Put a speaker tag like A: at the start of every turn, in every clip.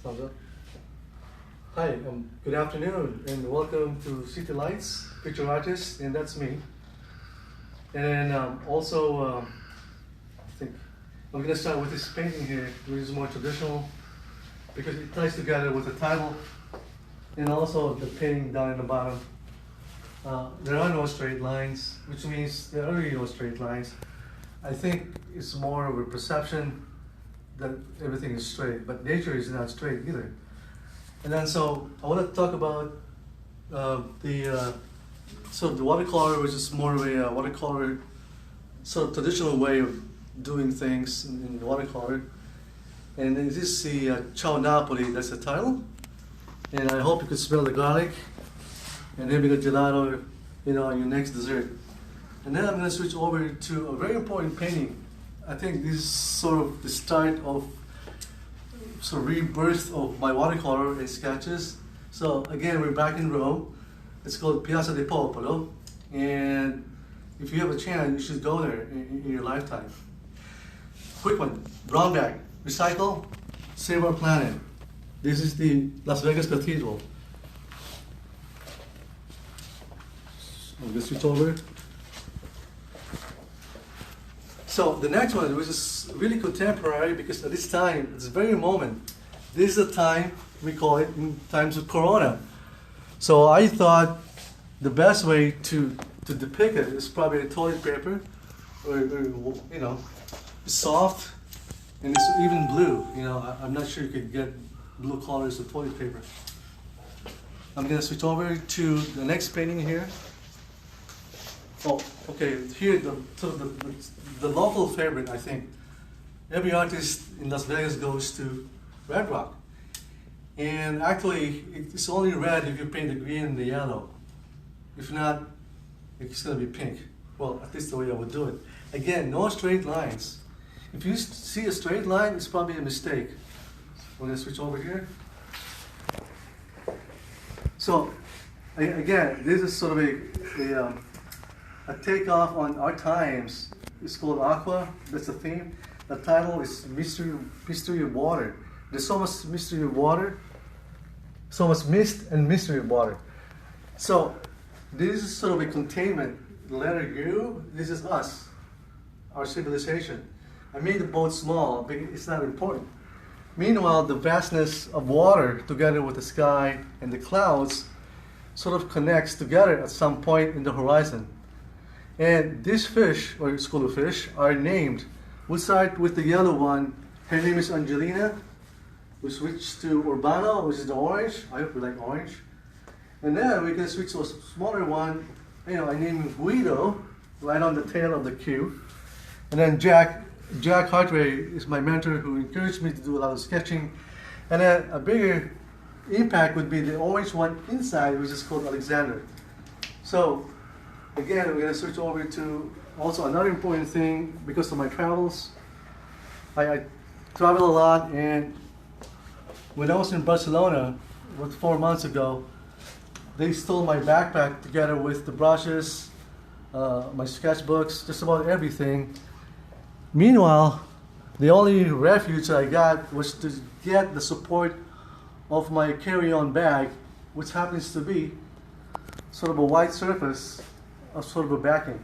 A: Thumbs up. Hi, good afternoon, and welcome to City Lights, Picture Artist, and that's me. And I think I'm going to start with this painting here, which is more traditional, because it ties together with the title, and also the painting down in the bottom. There are no straight lines, which means there are really no straight lines. I think it's more of a perception that everything is straight, but nature is not straight either. And then so I want to talk about the watercolor, which is more of a watercolor sort of traditional way of doing things in watercolor. And this is the Ciao Napoli, that's the title. And I hope you can smell the garlic and having a gelato, on your next dessert. And then I'm going to switch over to a very important painting. I think this is sort of the start of rebirth of my watercolor and sketches. So again, we're back in Rome. It's called Piazza del Popolo, and if you have a chance, you should go there in your lifetime. Quick one, brown bag, recycle, save our planet. This is the Las Vegas Cathedral. I'm going to switch over. So the next one, which is really contemporary, because at this time, it's the very moment, this is the time, we call it, in times of Corona. So I thought the best way to depict it is probably a toilet paper, or it's soft, and it's even blue. I'm not sure you could get blue colors of toilet paper. I'm gonna switch over to the next painting here. Oh, okay, here the local favorite, I think. Every artist in Las Vegas goes to Red Rock. And actually, it's only red if you paint the green and the yellow. If not, it's gonna be pink. Well, at least the way I would do it. Again, no straight lines. If you see a straight line, it's probably a mistake. We're gonna switch over here. So, again, this is sort of a takeoff on our times. It's called Aqua, that's the theme. The title is Mystery of Water. There's so much mystery of water, so much mist and mystery of water. So this is sort of a containment. The letter U, this is us, our civilization. I made the boat small, but it's not important. Meanwhile, the vastness of water together with the sky and the clouds sort of connects together at some point in the horizon. And these fish, or school of fish, are named. We'll start with the yellow one. Her name is Angelina. We switch to Urbano, which is the orange. I hope you like orange. And then we can switch to a smaller one. I named him Guido, right on the tail of the Q. And then Jack Hartway is my mentor who encouraged me to do a lot of sketching. And then a bigger impact would be the orange one inside, which is called Alexander. So again, we're going to switch over to also another important thing because of my travels. I travel a lot, and when I was in Barcelona, 4 months ago, they stole my backpack together with the brushes, my sketchbooks, just about everything. Meanwhile, the only refuge I got was to get the support of my carry-on bag, which happens to be sort of a white surface of sort of a backing.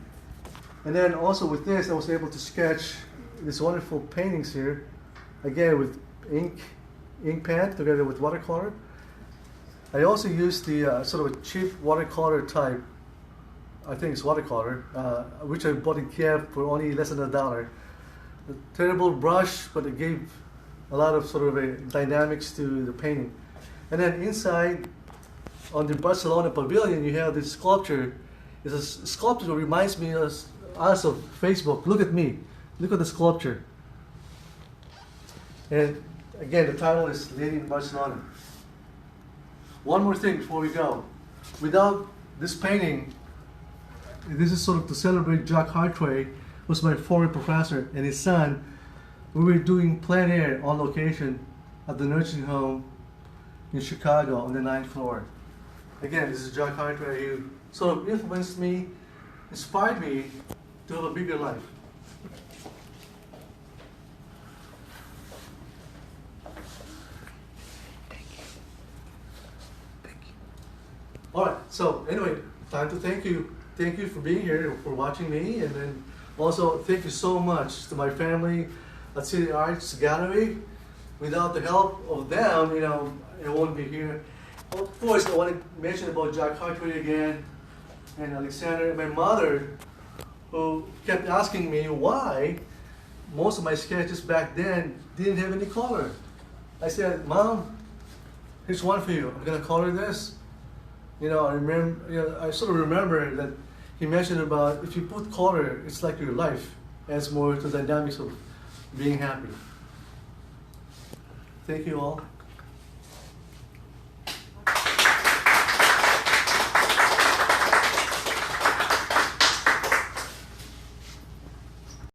A: And then also with this, I was able to sketch these wonderful paintings here, again with ink pen together with watercolor. I also used the sort of a cheap watercolor type, I think it's watercolor, which I bought in Kiev for only less than $1. A terrible brush, but it gave a lot of sort of a dynamics to the painting. And then inside, on the Barcelona pavilion, you have this sculpture. It's a sculpture that reminds me of us of Facebook. Look at me. Look at the sculpture. And again, the title is Lady in Barcelona. One more thing before we go. Without this painting, this is sort of to celebrate Jack Hartway, who was my former professor, and his son. We were doing plein air on location at the nursing home in Chicago on the 9th floor. Again, this is Jack Hartway, who sort of influenced me, inspired me to have a bigger life. All right. So anyway, time to thank you. Thank you for being here, for watching me, and then also thank you so much to my family at City Arts Gallery. Without the help of them, I won't be here. Of course, I want to mention about Jack Hartwig again, and Alexander, and my mother, who kept asking me why most of my sketches back then didn't have any color. I said, Mom, here's one for you. I'm gonna color this. I remember. I sort of remember that he mentioned about if you put color, it's like your life. Adds more to the dynamics of being happy. Thank you all.